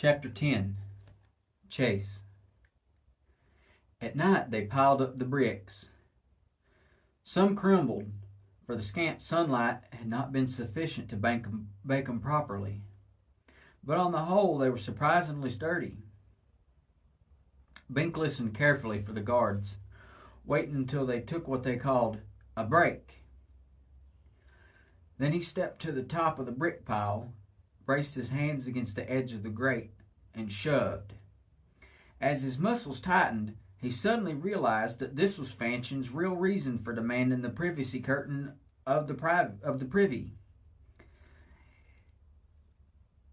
Chapter 10. Chase. At night they piled up the bricks. Some crumbled, for the scant sunlight had not been sufficient to bake them properly. But on the whole they were surprisingly sturdy. Bink listened carefully for the guards, waiting until they took what they called a break. Then he stepped to the top of the brick pile, braced his hands against the edge of the grate, and shoved. As his muscles tightened, he suddenly realized that this was Fanchon's real reason for demanding the privacy curtain of the privy.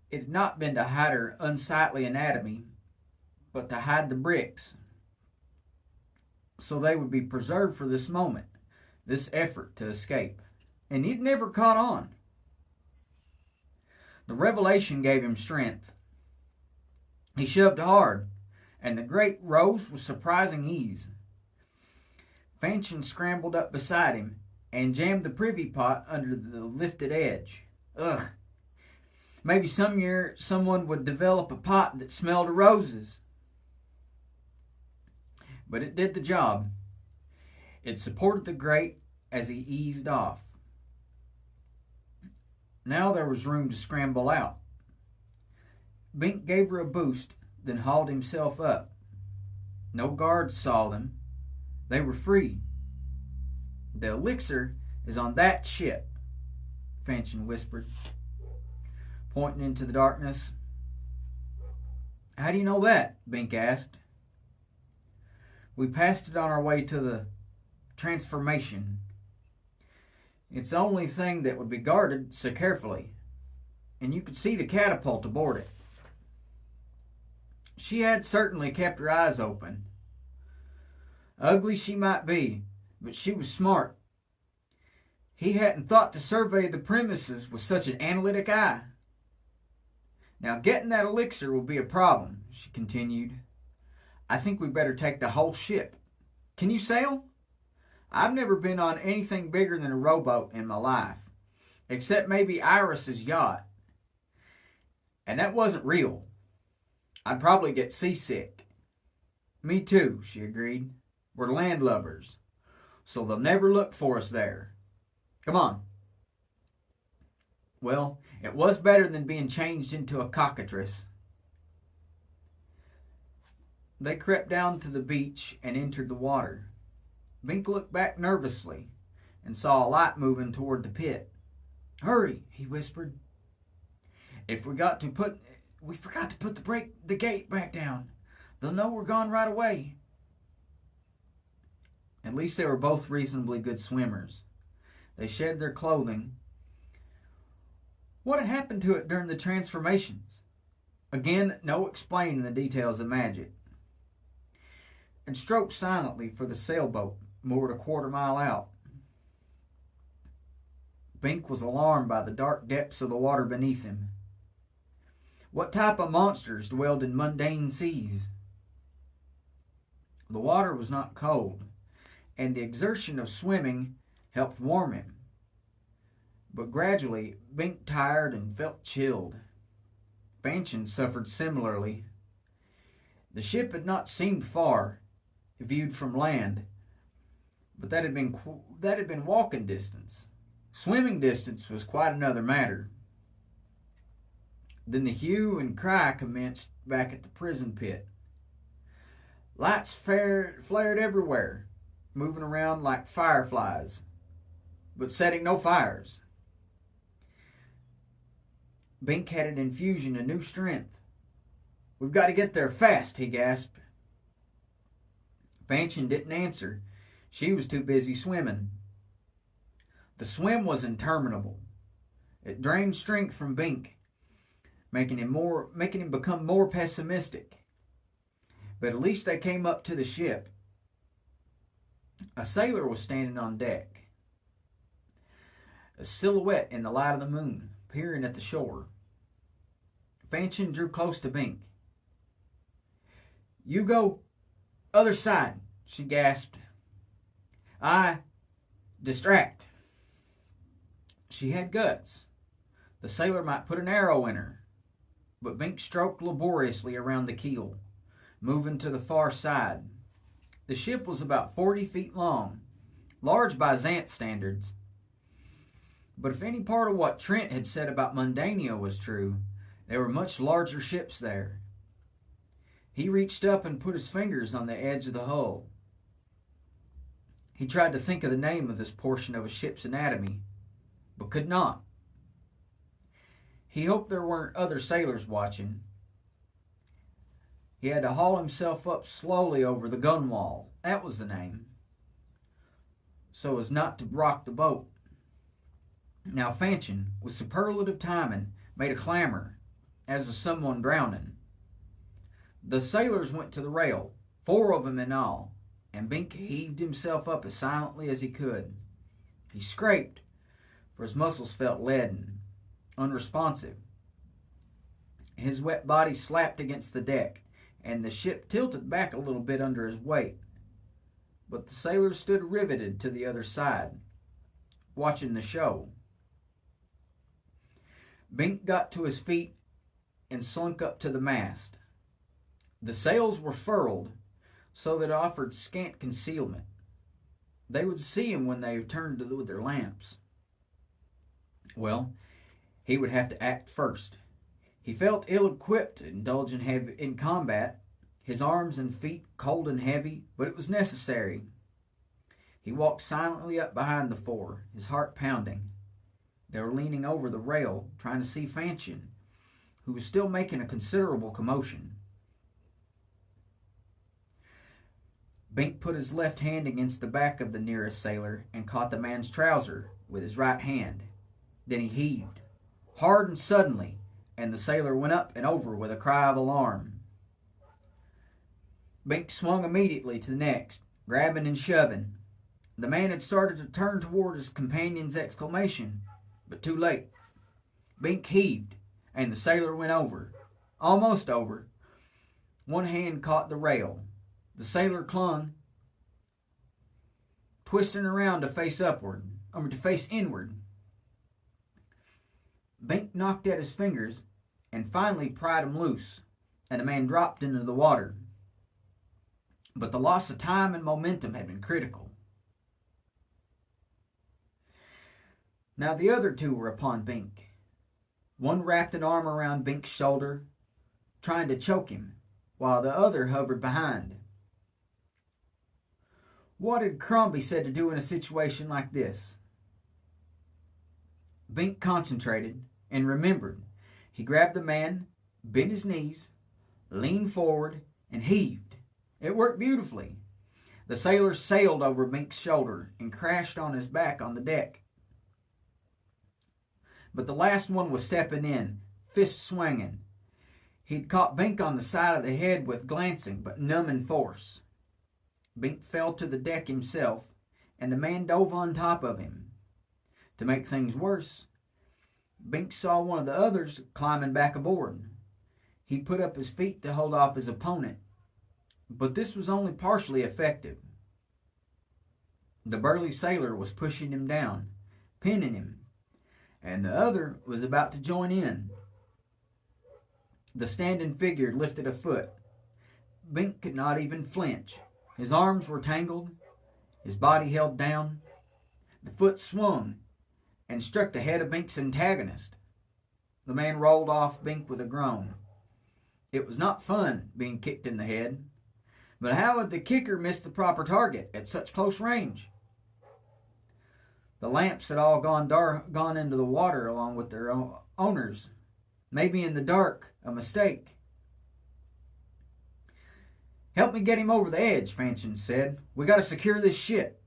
It had not been to hide her unsightly anatomy, but to hide the bricks, so they would be preserved for this moment, this effort to escape. And he'd never caught on. The revelation gave him strength. He shoved hard, and the grate rose with surprising ease. Fanchon scrambled up beside him and jammed the privy pot under the lifted edge. Ugh! Maybe some year someone would develop a pot that smelled of roses. But it did the job. It supported the grate as he eased off. Now there was room to scramble out. Bink gave her a boost, then hauled himself up. No guards saw them. They were free. The elixir is on that ship, Fanchon whispered, pointing into the darkness. How do you know that? Bink asked. We passed it on our way to the transformation. It's the only thing that would be guarded so carefully, and you could see the catapult aboard it. She had certainly kept her eyes open. Ugly she might be, but she was smart. He hadn't thought to survey the premises with such an analytic eye. Now getting that elixir will be a problem, she continued. I think we'd better take the whole ship. Can you sail? I've never been on anything bigger than a rowboat in my life, except maybe Iris's yacht. And that wasn't real. I'd probably get seasick. Me too, she agreed. We're landlubbers, so they'll never look for us there. Come on. Well, it was better than being changed into a cockatrice. They crept down to the beach and entered the water. Bink looked back nervously and saw a light moving toward the pit. Hurry, he whispered. We forgot to put the gate back down. They'll know we're gone right away. At least they were both reasonably good swimmers. They shed their clothing. What had happened to it during the transformations? Again, no explaining the details of magic. And stroked silently for the sailboat moored a quarter-mile out. Bink was alarmed by the dark depths of the water beneath him. What type of monsters dwelled in mundane seas? The water was not cold, and the exertion of swimming helped warm him. But gradually, Bink tired and felt chilled. Fanchon suffered similarly. The ship had not seemed far, viewed from land, but that had been walking distance. Swimming distance was quite another matter. Then the hue and cry commenced back at the prison pit. Lights flared everywhere, moving around like fireflies, but setting no fires. Bink had an infusion of new strength. We've got to get there fast, he gasped. Fanchon didn't answer. She was too busy swimming. The swim was interminable. It drained strength from Bink, making him become more pessimistic. But at least they came up to the ship. A sailor was standing on deck, a silhouette in the light of the moon, peering at the shore. Fanchon drew close to Bink. You go other side, she gasped. I distract. She had guts. The sailor might put an arrow in her. but Bink stroked laboriously around the keel, moving to the far side. The ship was about 40 feet long, large by Xanth standards. But if any part of what Trent had said about Mundania was true, there were much larger ships there. He reached up and put his fingers on the edge of the hull. He tried to think of the name of this portion of a ship's anatomy, but could not. He hoped there weren't other sailors watching. He had to haul himself up slowly over the gunwale, that was the name, so as not to rock the boat. Now Fanchon, with superlative timing, made a clamor, as of someone drowning. The sailors went to the rail, 4 of them in all, and Bink heaved himself up as silently as he could. He scraped, for his muscles felt leaden, unresponsive. His wet body slapped against the deck, and the ship tilted back a little bit under his weight. But the sailors stood riveted to the other side, watching the show. Bink got to his feet and slunk up to the mast. The sails were furled, so that it offered scant concealment. They would see him when they returned with their lamps. Well, he would have to act first. He felt ill-equipped to indulge in combat, his arms and feet cold and heavy, but it was necessary. He walked silently up behind the 4, his heart pounding. They were leaning over the rail, trying to see Fanchon, who was still making a considerable commotion. Bink put his left hand against the back of the nearest sailor and caught the man's trouser with his right hand. Then he heaved, hard and suddenly, and the sailor went up and over with a cry of alarm. Bink swung immediately to the next, grabbing and shoving. The man had started to turn toward his companion's exclamation, but too late. Bink heaved, and the sailor went over, almost over. One hand caught the rail. The sailor clung, twisting around to face inward. Bink knocked at his fingers and finally pried him loose, and the man dropped into the water. But the loss of time and momentum had been critical. Now the other 2 were upon Bink. One wrapped an arm around Bink's shoulder, trying to choke him, while the other hovered behind. What had Crombie said to do in a situation like this? Bink concentrated and remembered. He grabbed the man, bent his knees, leaned forward, and heaved. It worked beautifully. The sailor sailed over Bink's shoulder and crashed on his back on the deck. But the last one was stepping in, fists swinging. He'd caught Bink on the side of the head with glancing but numbing force. Bink fell to the deck himself, and the man dove on top of him. To make things worse, Bink saw one of the others climbing back aboard. He put up his feet to hold off his opponent, but this was only partially effective. The burly sailor was pushing him down, pinning him, and the other was about to join in. The standing figure lifted a foot. Bink could not even flinch. His arms were tangled, his body held down. The foot swung and struck the head of Bink's antagonist. The man rolled off Bink with a groan. It was not fun being kicked in the head, but how had the kicker missed the proper target at such close range? The lamps had all gone into the water along with their owners. Maybe in the dark, a mistake. "Help me get him over the edge," Fanchon said. "We got to secure this ship."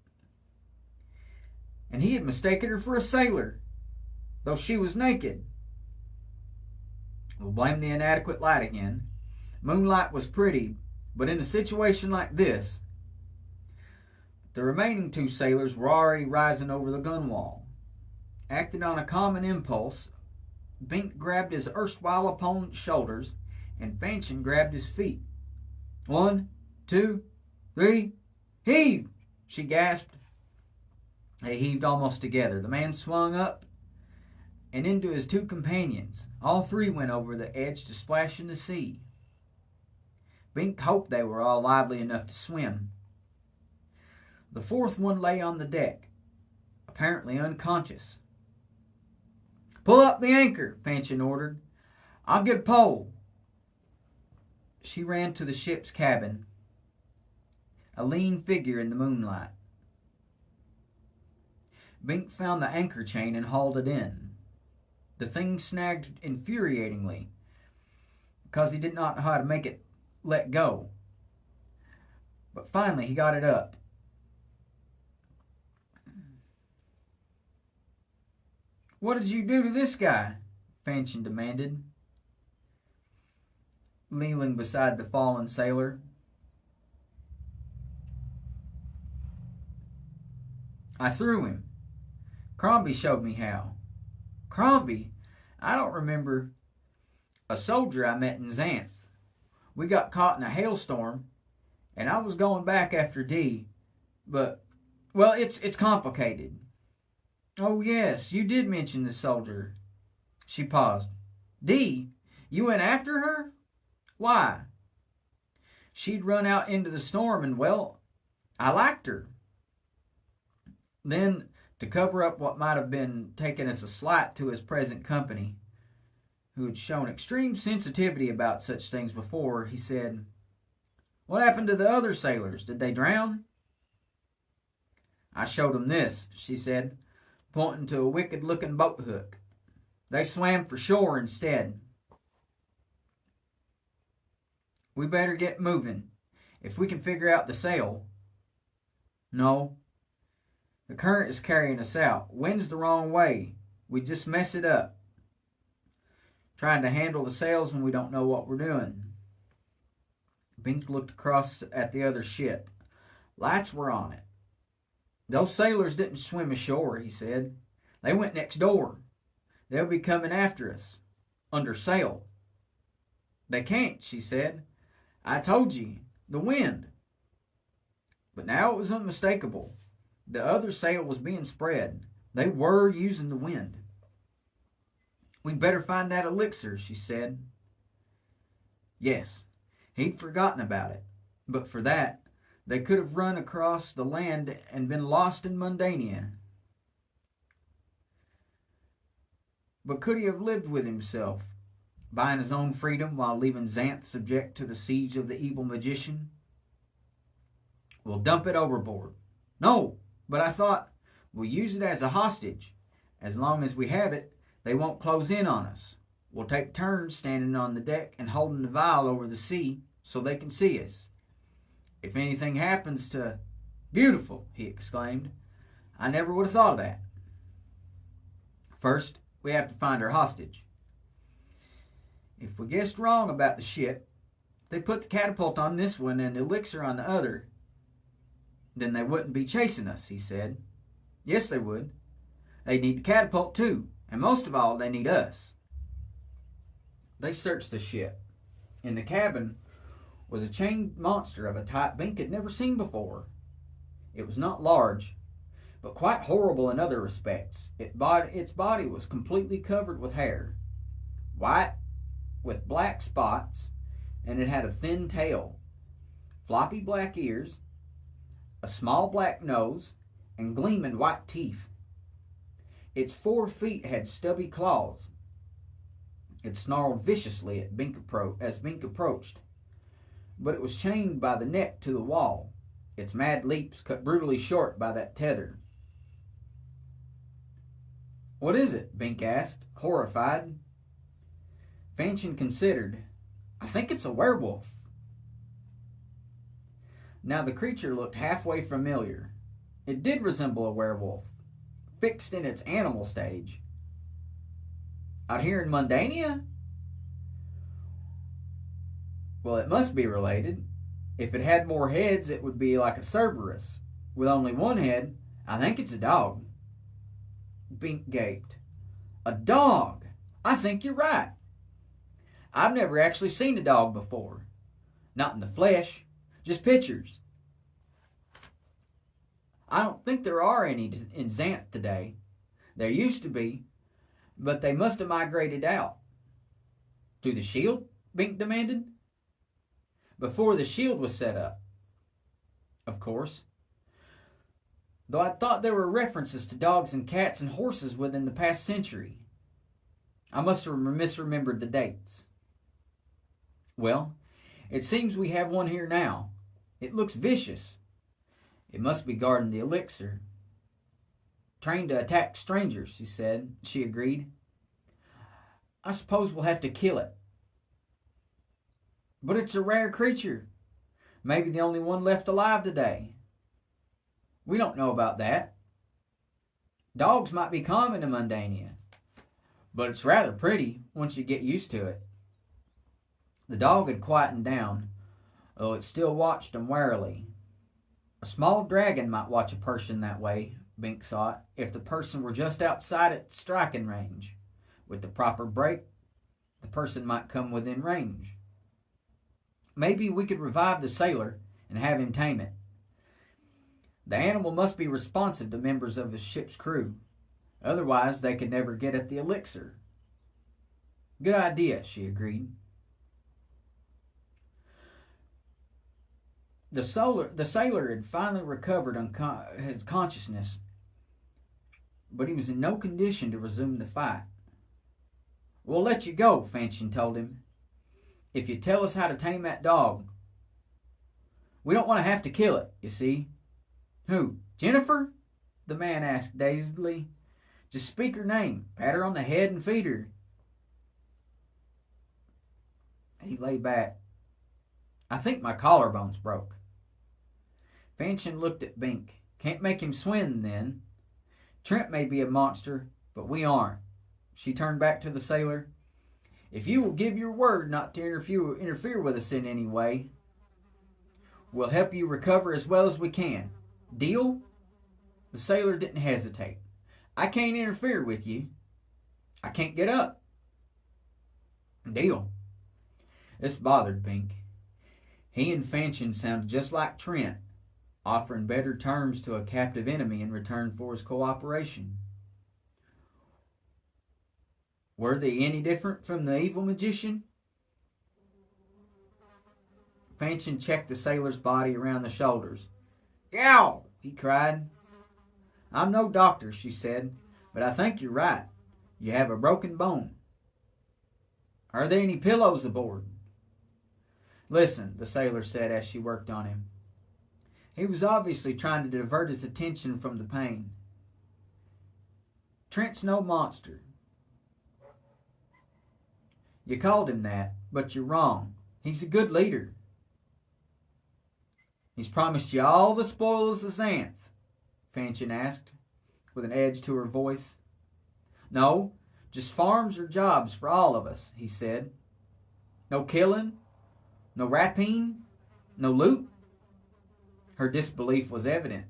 And he had mistaken her for a sailor, though she was naked. We'll blame the inadequate light again. Moonlight was pretty, but in a situation like this, the remaining 2 sailors were already rising over the gunwale. Acting on a common impulse, Bink grabbed his erstwhile opponent's shoulders, and Fanchon grabbed his feet. 1, 2, 3, heave! She gasped. They heaved almost together. The man swung up and into his two companions. All three went over the edge to splash in the sea. Bink hoped they were all lively enough to swim. The fourth one lay on the deck, apparently unconscious. "Pull up the anchor," Fanchon ordered. "I'll get a pole." She ran to the ship's cabin, a lean figure in the moonlight. Bink found the anchor chain and hauled it in. The thing snagged infuriatingly because he did not know how to make it let go. But finally he got it up. "What did you do to this guy?" Fanchon demanded, kneeling beside the fallen sailor. "I threw him. Crombie showed me how." "Crombie? I don't remember." "A soldier I met in Xanth. We got caught in a hailstorm, and I was going back after Dee, but, well, it's complicated." "Oh, yes, you did mention the soldier." She paused. "Dee? You went after her? Why?" "She'd run out into the storm and, well, I liked her." Then, to cover up what might have been taken as a slight to his present company, who had shown extreme sensitivity about such things before, he said, "What happened to the other sailors? Did they drown?" "I showed them this," she said, pointing to a wicked-looking boat hook. "They swam for shore instead." "We better get moving, if we can figure out the sail." "No. The current is carrying us out. Wind's the wrong way. We just mess it up. Trying to handle the sails when we don't know what we're doing." Bink looked across at the other ship. Lights were on it. "Those sailors didn't swim ashore," he said. "They went next door. They'll be coming after us, under sail." "They can't," she said. "I told you, the wind." But now it was unmistakable. The other sail was being spread. They were using the wind. "We'd better find that elixir," she said. Yes, he'd forgotten about it. But for that, they could have run across the land and been lost in Mundania. But could he have lived with himself, buying his own freedom while leaving Xanth subject to the siege of the evil magician? "We'll dump it overboard." "No, but I thought we'll use it as a hostage. As long as we have it, they won't close in on us. We'll take turns standing on the deck and holding the vial over the sea so they can see us. If anything happens to—" "Beautiful," he exclaimed. "I never would have thought of that." "First, we have to find our hostage. If we guessed wrong about the ship, if they put the catapult on this one and the elixir on the other, then they wouldn't be chasing us," he said. "Yes, they would. They need the catapult too, and most of all, they need us." They searched the ship. In the cabin was a chained monster of a type Bink had never seen before. It was not large, but quite horrible in other respects. Its body was completely covered with hair, white with black spots, and it had a thin tail, floppy black ears, a small black nose, and gleaming white teeth. Its 4 feet had stubby claws. It snarled viciously as Bink approached, but it was chained by the neck to the wall, its mad leaps cut brutally short by that tether. "What is it?" Bink asked, horrified. Fanchon considered. "I think it's a werewolf." Now the creature looked halfway familiar. It did resemble a werewolf, fixed in its animal stage. "Out here in Mundania?" "Well, it must be related. If it had more heads, it would be like a Cerberus. With only one head, I think it's a dog." Bink gaped. "A dog! I think you're right. I've never actually seen a dog before. Not in the flesh, just pictures. I don't think there are any in Xanth today. There used to be, But they must have migrated out. Through the shield? Bink demanded. Before the shield was set up, of course. Though I thought there were references to dogs and cats and horses within the past century. I must have misremembered the dates. Well, it seems we have one here now. It looks vicious. It must be guarding the elixir. Trained to attack strangers, she said. She agreed. I suppose we'll have to kill it. But it's a rare creature. Maybe the only one left alive today. We don't know about that. Dogs might be common in Mundania, but it's rather pretty once you get used to it. The dog had quietened down, though it still watched him warily. A small dragon might watch a person that way, Bink thought, if the person were just outside its striking range. With the proper break, the person might come within range. Maybe we could revive the sailor and have him tame it. The animal must be responsive to members of his ship's crew. Otherwise, they could never get at the elixir. Good idea, she agreed. The sailor had finally recovered his consciousness, but he was in no condition to resume the fight. We'll let you go, Fanchon told him, if you tell us how to tame that dog. We don't want to have to kill it, you see. Who, Jennifer? The man asked dazedly. Just speak her name, pat her on the head and feed her. He lay back. I think my collarbone's broke. Fanchon looked at Bink. Can't make him swim, then. Trent may be a monster, but we aren't. She turned back to the sailor. If you will give your word not to interfere with us in any way, we'll help you recover as well as we can. Deal? The sailor didn't hesitate. I can't interfere with you. I can't get up. Deal. This bothered Bink. He and Fanchon sounded just like Trent, offering better terms to a captive enemy in return for his cooperation. Were they any different from the evil magician? Fanchon checked the sailor's body around the shoulders. Yow! He cried. I'm no doctor, she said, but I think you're right. You have a broken bone. Are there any pillows aboard? Listen, the sailor said as she worked on him. He was obviously trying to divert his attention from the pain. Trent's no monster. You called him that, but you're wrong. He's a good leader. He's promised you all the spoils of Xanth, Fanchon asked, with an edge to her voice. No, just farms or jobs for all of us, he said. No killing, no rapine, no loot. Her disbelief was evident.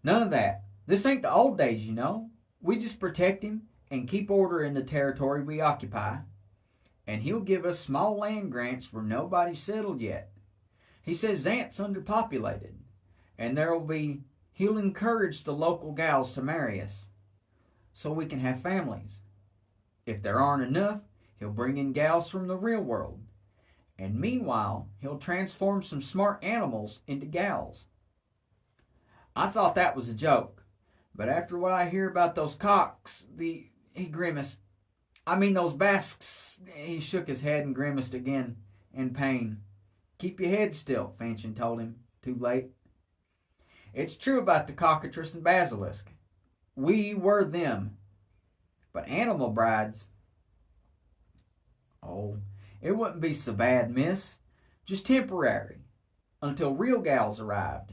None of that. This ain't the old days, you know. We just protect him and keep order in the territory we occupy, and he'll give us small land grants where nobody's settled yet. He says Xanth's underpopulated, and he'll encourage the local gals to marry us, so we can have families. If there aren't enough, he'll bring in gals from the real world, and meanwhile, he'll transform some smart animals into gals. I thought that was a joke, but after what I hear about those cocks, he grimaced. I mean those basques. He shook his head and grimaced again in pain. Keep your head still, Fanchon told him, too late. It's true about the cockatrice and basilisk. We were them. But animal brides... Oh, it wouldn't be so bad, miss. Just temporary. Until real gals arrived.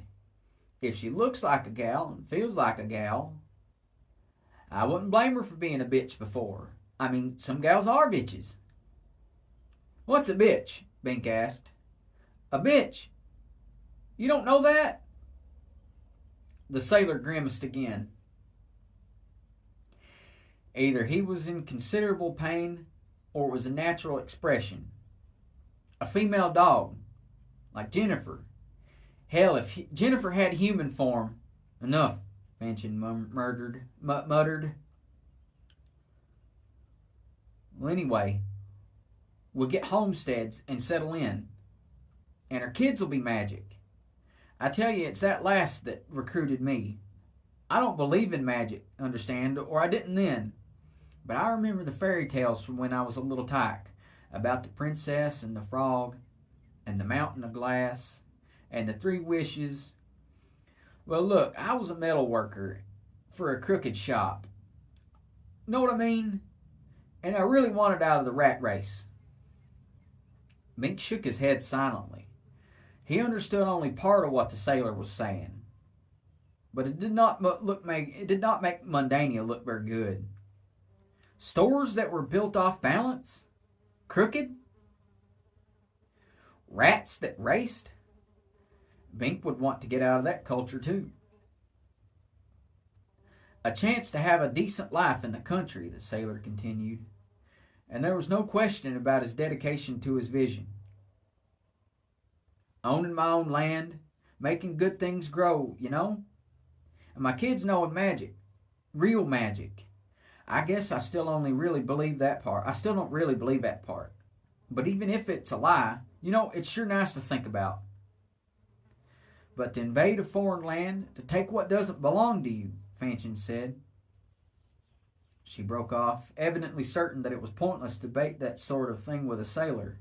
If she looks like a gal and feels like a gal, I wouldn't blame her for being a bitch before. I mean, some gals are bitches. What's a bitch? Bink asked. A bitch? You don't know that? The sailor grimaced again. Either he was in considerable pain or it was a natural expression. A female dog, like Jennifer. Hell, if Jennifer had human form, enough. Fanchon muttered. Well, anyway, we'll get homesteads and settle in, and our kids will be magic. I tell you, it's that last that recruited me. I don't believe in magic, understand, or I didn't then. But I remember the fairy tales from when I was a little tyke about the princess and the frog and the mountain of glass and the 3 wishes. Well, look, I was a metal worker for a crooked shop. Know what I mean? And I really wanted out of the rat race. Bink shook his head silently. He understood only part of what the sailor was saying. But it did not make Mundania look very good. Stores that were built off balance? Crooked? Rats that raced? Bink would want to get out of that culture too. A chance to have a decent life in the country, the sailor continued. And there was no question about his dedication to his vision. Owning my own land, making good things grow, you know? And my kids knowing magic. Real magic. I guess I still only really believe that part. I still don't really believe that part. But even if it's a lie, you know, it's sure nice to think about. But to invade a foreign land, to take what doesn't belong to you, Fanchon said. She broke off, evidently certain that it was pointless to debate that sort of thing with a sailor.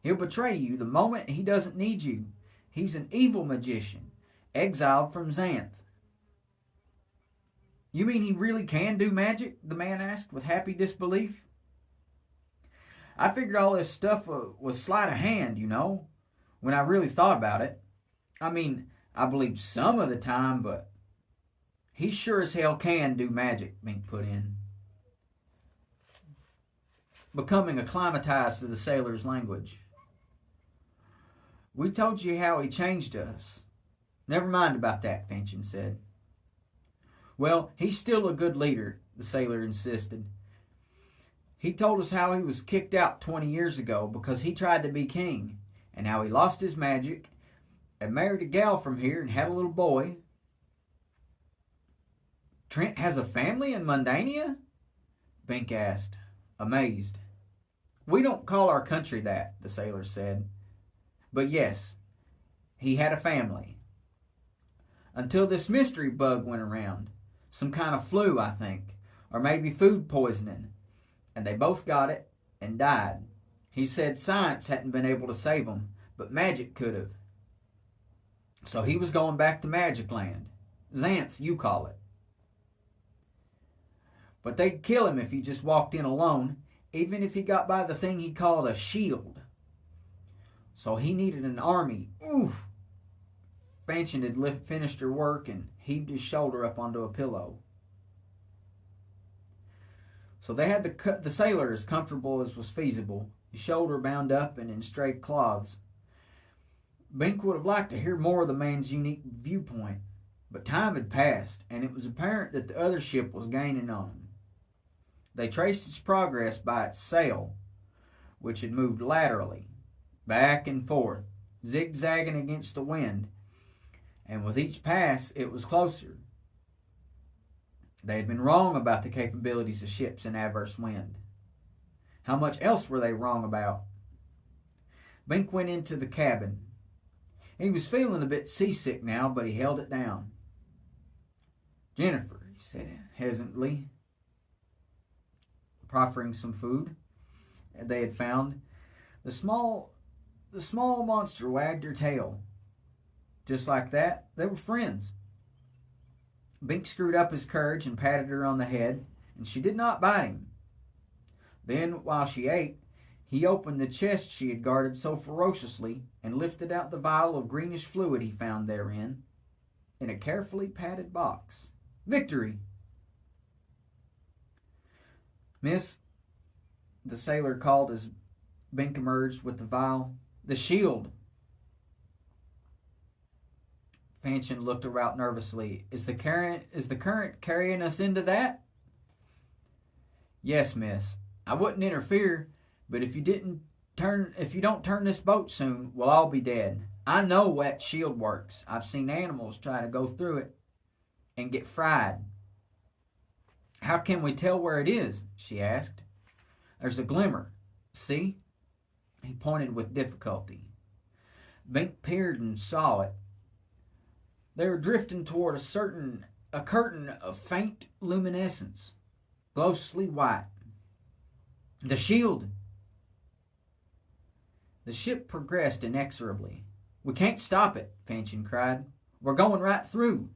He'll betray you the moment he doesn't need you. He's an evil magician, exiled from Xanth. You mean he really can do magic? The man asked with happy disbelief. I figured all this stuff was sleight of hand, you know, when I really thought about it. I mean, I believed some of the time, but he sure as hell can do magic, Bink put in, becoming acclimatized to the sailor's language. We told you how he changed us. Never mind about that, Fanchon said. Well, he's still a good leader, the sailor insisted. He told us how he was kicked out 20 years ago because he tried to be king, and how he lost his magic and married a gal from here and had a little boy. Trent has a family in Mundania? Bink asked, amazed. We don't call our country that, the sailor said. But yes, he had a family. Until this mystery bug went around. Some kind of flu, I think. Or maybe food poisoning. And they both got it and died. He said science hadn't been able to save them, but magic could have. So he was going back to Magic Land. Xanth, you call it. But they'd kill him if he just walked in alone, even if he got by the thing he called a shield. So he needed an army. Oof! Fanchon had finished her work and heaved his shoulder up onto a pillow. So they had the sailor as comfortable as was feasible, his shoulder bound up and in straight cloths. Bink would have liked to hear more of the man's unique viewpoint, but time had passed, and it was apparent that the other ship was gaining on him. They traced its progress by its sail, which had moved laterally, back and forth, zigzagging against the wind, and with each pass it was closer. They had been wrong about the capabilities of ships in adverse wind. How much else were they wrong about? Bink went into the cabin. He was feeling a bit seasick now, but he held it down. Jennifer, he said hesitantly, proffering some food they had found. The small monster wagged her tail. Just like that, they were friends. Bink screwed up his courage and patted her on the head, and she did not bite him. Then, while she ate, he opened the chest she had guarded so ferociously and lifted out the vial of greenish fluid he found therein in a carefully padded box. Victory! Miss, the sailor called as Bink emerged with the vial. The shield! Fanchon looked around nervously. Is the current carrying us into that? Yes, miss. I wouldn't interfere, but if you don't turn this boat soon, we'll all be dead. I know that shield works. I've seen animals try to go through it. and get fried. How can we tell where it is? She asked. There's a glimmer. See? He pointed with difficulty. Bink peered and saw it. They were drifting toward a curtain of faint luminescence, ghostly white. The shield! The ship progressed inexorably. We can't stop it, Fanchon cried. We're going right through.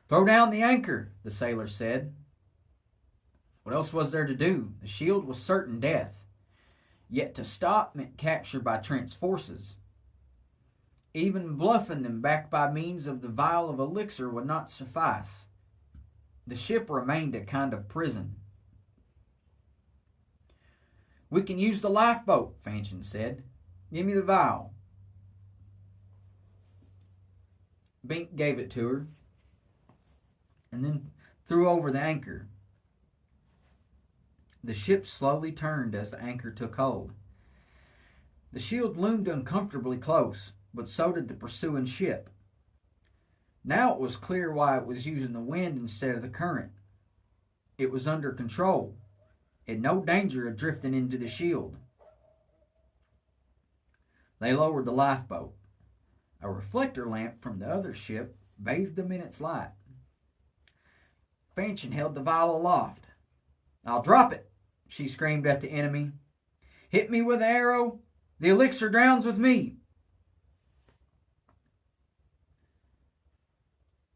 Throw down the anchor, the sailor said. What else was there to do? The shield was certain death. Yet to stop meant capture by Trent's forces. Even bluffing them back by means of the vial of elixir would not suffice. The ship remained a kind of prison. We can use the lifeboat, Fanchon said. Give me the vial. Bink gave it to her and then threw over the anchor. The ship slowly turned as the anchor took hold. The shield loomed uncomfortably close, but so did the pursuing ship. Now it was clear why it was using the wind instead of the current. It was under control, in no danger of drifting into the shield. They lowered the lifeboat. A reflector lamp from the other ship bathed them in its light. Fanchon held the vial aloft. I'll drop it, she screamed at the enemy. Hit me with an arrow. The elixir drowns with me.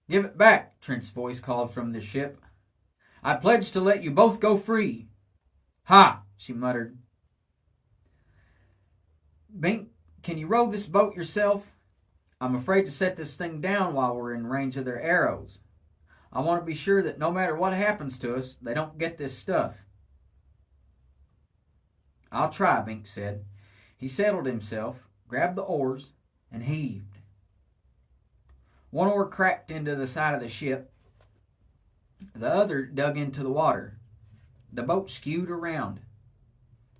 Give it back, Trent's voice called from the ship. I pledge to let you both go free. Ha, she muttered. Bink, can you row this boat yourself? I'm afraid to set this thing down while we're in range of their arrows. I want to be sure that no matter what happens to us, they don't get this stuff. I'll try, Bink said. He settled himself, grabbed the oars, and heaved. One oar cracked into the side of the ship. The other dug into the water. The boat skewed around.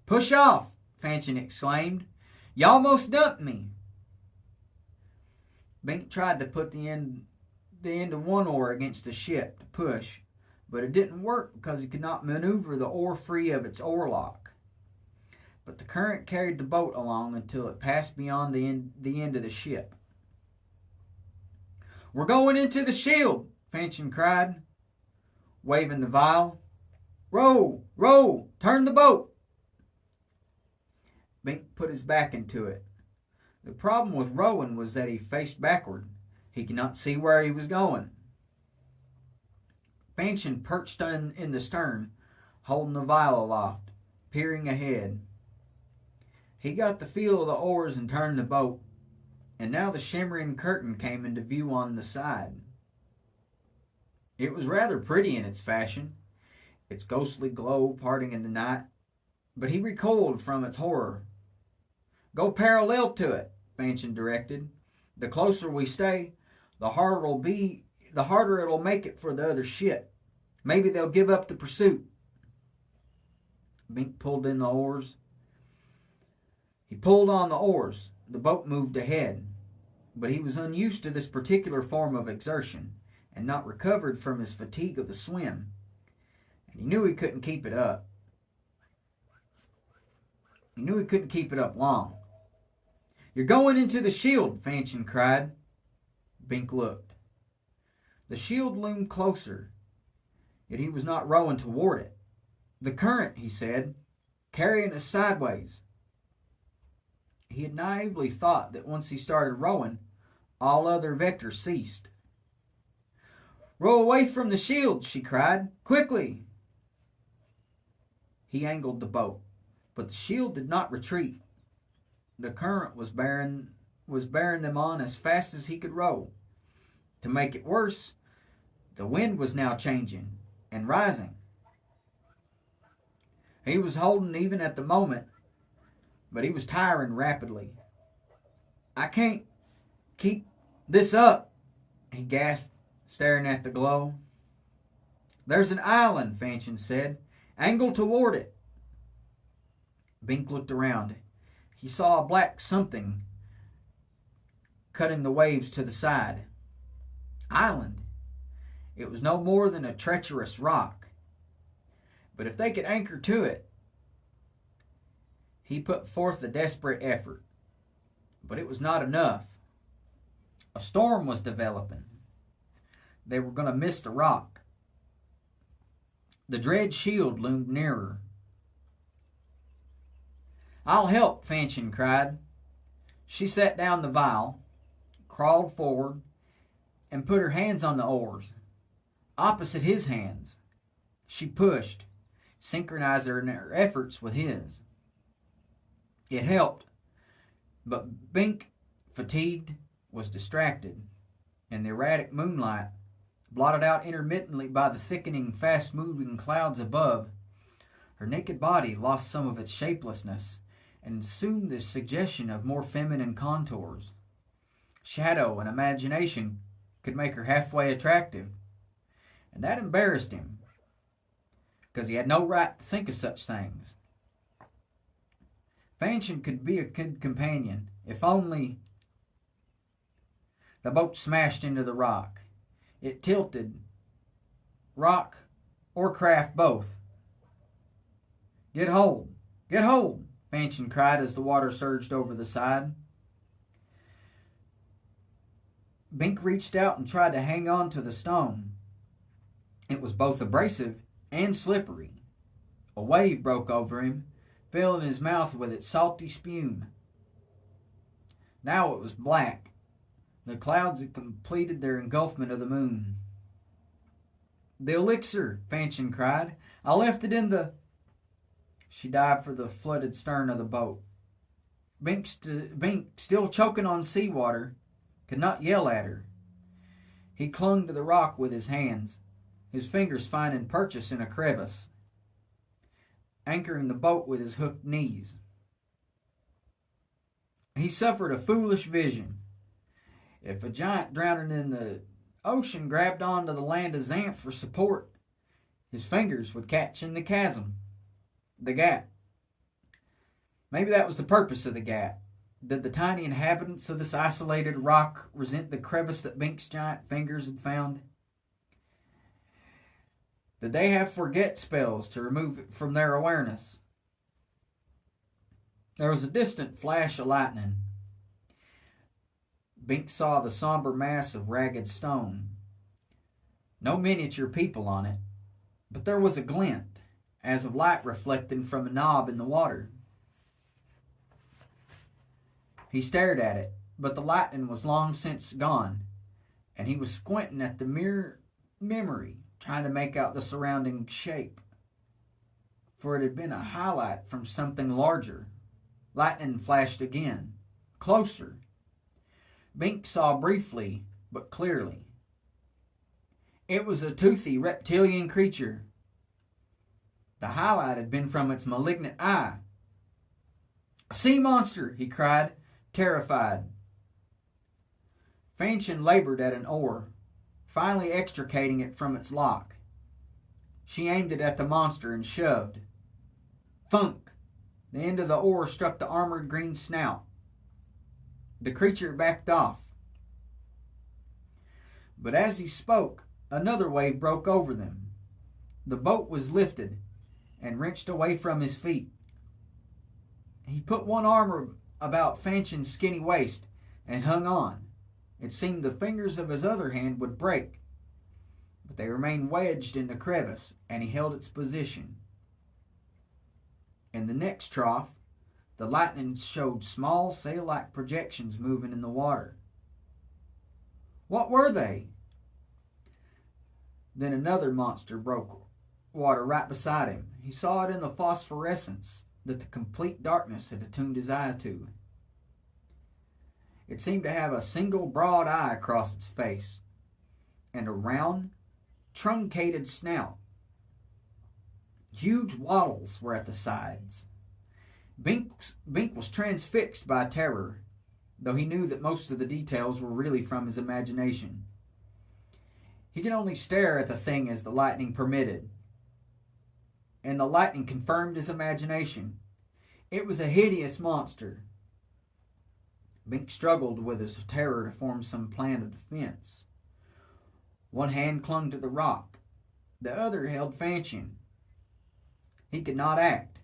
Push off, Fanchon exclaimed. You almost dumped me. Bink tried to put the end of one oar against the ship to push, but it didn't work because he could not maneuver the oar free of its oarlock. But the current carried the boat along until it passed beyond the end of the ship. We're going into the shield, Fanchon cried, waving the vial. Row, row, turn the boat. Bink put his back into it. The problem with rowing was that he faced backward. He could not see where he was going. Fanchon perched in the stern, holding the vial aloft, peering ahead. He got the feel of the oars and turned the boat, and now the shimmering curtain came into view on the side. It was rather pretty in its fashion, its ghostly glow parting in the night, but he recoiled from its horror. Go parallel to it, Fanchon directed. The closer we stay, the harder it'll make it for the other ship. Maybe they'll give up the pursuit. Bink pulled in the oars. He pulled on the oars. The boat moved ahead, but he was unused to this particular form of exertion and not recovered from his fatigue of the swim, and he knew he couldn't keep it up. He knew he couldn't keep it up long. You're going into the shield, Fanchon cried. Bink looked. The shield loomed closer, yet he was not rowing toward it. The current, he said, carrying us sideways. He had naively thought that once he started rowing, all other vectors ceased. Row away from the shield, she cried. Quickly! He angled the boat, but the shield did not retreat. The current was bearing them on as fast as he could row. To make it worse, the wind was now changing and rising. He was holding even at the moment, but he was tiring rapidly. I can't keep this up, he gasped, staring at the glow. There's an island, Fanchon said. Angle toward it. Bink looked around. He saw a black something cutting the waves to the side. Island! It was no more than a treacherous rock. But if they could anchor to it. He put forth a desperate effort. But it was not enough. A storm was developing. They were going to miss the rock. The dread shield loomed nearer. "I'll help," Fanchon cried. She set down the vial, crawled forward, and put her hands on the oars. Opposite his hands, she pushed, synchronizing her efforts with his. It helped, but Bink, fatigued, was distracted, and the erratic moonlight, blotted out intermittently by the thickening, fast-moving clouds above, her naked body lost some of its shapelessness and assumed the suggestion of more feminine contours. Shadow and imagination could make her halfway attractive, and that embarrassed him, because he had no right to think of such things. Fanchon could be a good companion, if only. The boat smashed into the rock. It tilted, rock or craft both. "Get hold! Get hold!" Fanchon cried as the water surged over the side. Bink reached out and tried to hang on to the stone. It was both abrasive and slippery. A wave broke over him, filling his mouth with its salty spume. Now it was black. The clouds had completed their engulfment of the moon. "The elixir!" Fanchon cried. "I left it in the—" She dived for the flooded stern of the boat. Bink, still choking on seawater, could not yell at her. He clung to the rock with his hands, his fingers finding purchase in a crevice, anchoring the boat with his hooked knees. He suffered a foolish vision. If a giant drowning in the ocean grabbed onto the land of Xanth for support, his fingers would catch in the chasm, the gap. Maybe that was the purpose of the gap. Did the tiny inhabitants of this isolated rock resent the crevice that Bink's giant fingers had found? Did they have forget spells to remove it from their awareness? There was a distant flash of lightning. Bink saw the somber mass of ragged stone. No miniature people on it, but there was a glint, as of light reflecting from a knob in the water. He stared at it, but the lightning was long since gone, and he was squinting at the mere memory, trying to make out the surrounding shape. For it had been a highlight from something larger. Lightning flashed again, closer. Bink saw briefly, but clearly. It was a toothy reptilian creature. The highlight had been from its malignant eye. "A sea monster!" he cried, terrified. Fanchon labored at an oar, finally extricating it from its lock. She aimed it at the monster and shoved. Thunk! The end of the oar struck the armored green snout. The creature backed off. But as he spoke, another wave broke over them. The boat was lifted and wrenched away from his feet. He put one arm about Fanchon's skinny waist and hung on. It seemed the fingers of his other hand would break, but they remained wedged in the crevice, and he held its position. In the next trough, the lightning showed small sail-like projections moving in the water. What were they? Then another monster broke water right beside him. He saw it in the phosphorescence that the complete darkness had attuned his eye to. It seemed to have a single broad eye across its face, and a round, truncated snout. Huge wattles were at the sides. Bink was transfixed by terror, though he knew that most of the details were really from his imagination. He could only stare at the thing as the lightning permitted, and the lightning confirmed his imagination. It was a hideous monster. Bink struggled with his terror to form some plan of defense. One hand clung to the rock. The other held Fanchon. He could not act.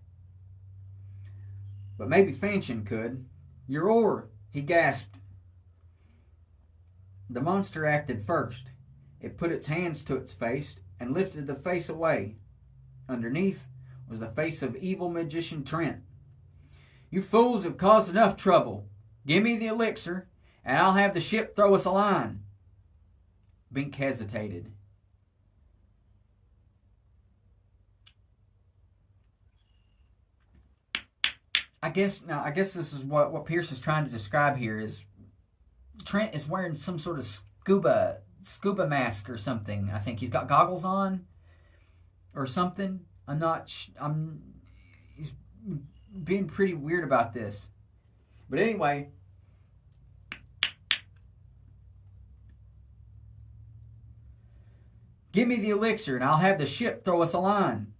But maybe Fanchon could. "Your oar," he gasped. The monster acted first. It put its hands to its face and lifted the face away. Underneath was the face of evil magician Trent. "You fools have caused enough trouble. Give me the elixir, and I'll have the ship throw us a line." Bink hesitated. I guess this is what Pierce is trying to describe here is Trent is wearing some sort of scuba mask or something. I think he's got goggles on or something. He's being pretty weird about this. But anyway, "Give me the elixir and I'll have the ship throw us a line."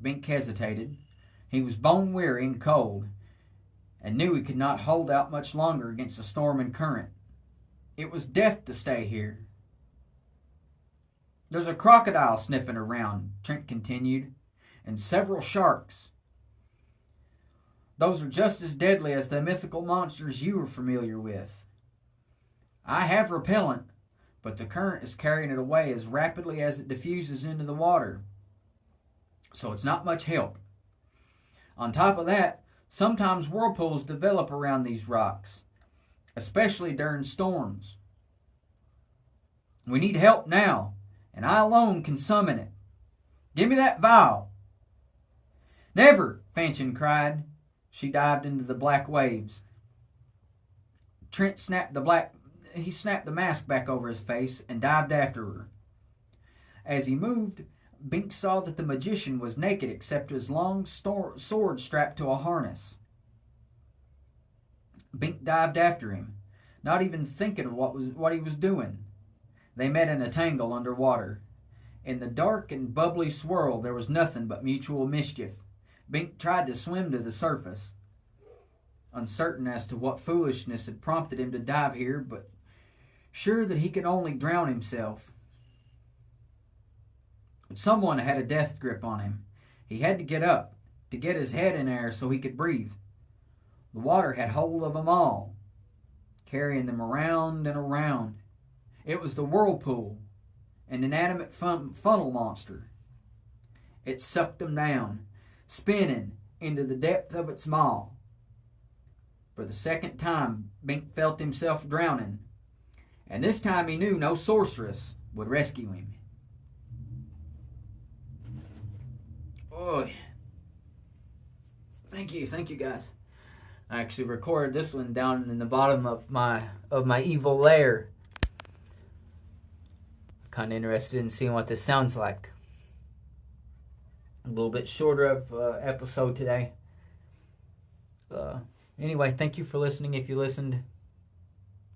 Bink hesitated. He was bone weary and cold, and knew he could not hold out much longer against the storm and current. It was death to stay here. "There's a crocodile sniffing around," Trent continued, "and several sharks. Those are just as deadly as the mythical monsters you are familiar with. I have repellent, but the current is carrying it away as rapidly as it diffuses into the water, so it's not much help. On top of that, sometimes whirlpools develop around these rocks, especially during storms. We need help now, and I alone can summon it. Give me that vial." "Never!" Fanchon cried. She dived into the black waves. Trent snapped the mask back over his face and dived after her. As he moved, Bink saw that the magician was naked except his long sword strapped to a harness. Bink dived after him, not even thinking of what he was doing. They met in a tangle underwater. In the dark and bubbly swirl, there was nothing but mutual mischief. Bink tried to swim to the surface, uncertain as to what foolishness had prompted him to dive here, but sure that he could only drown himself. But someone had a death grip on him. He had to get up, to get his head in air so he could breathe. The water had hold of them all, carrying them around and around. It was the whirlpool, an inanimate funnel monster. It sucked them down, spinning into the depth of its maw. For the second time, Bink felt himself drowning, and this time he knew no sorceress would rescue him. Oh, thank you guys. I actually recorded this one down in the bottom of my evil lair. Kind of interested in seeing what this sounds like. A little bit shorter of episode today. Anyway, thank you for listening if you listened.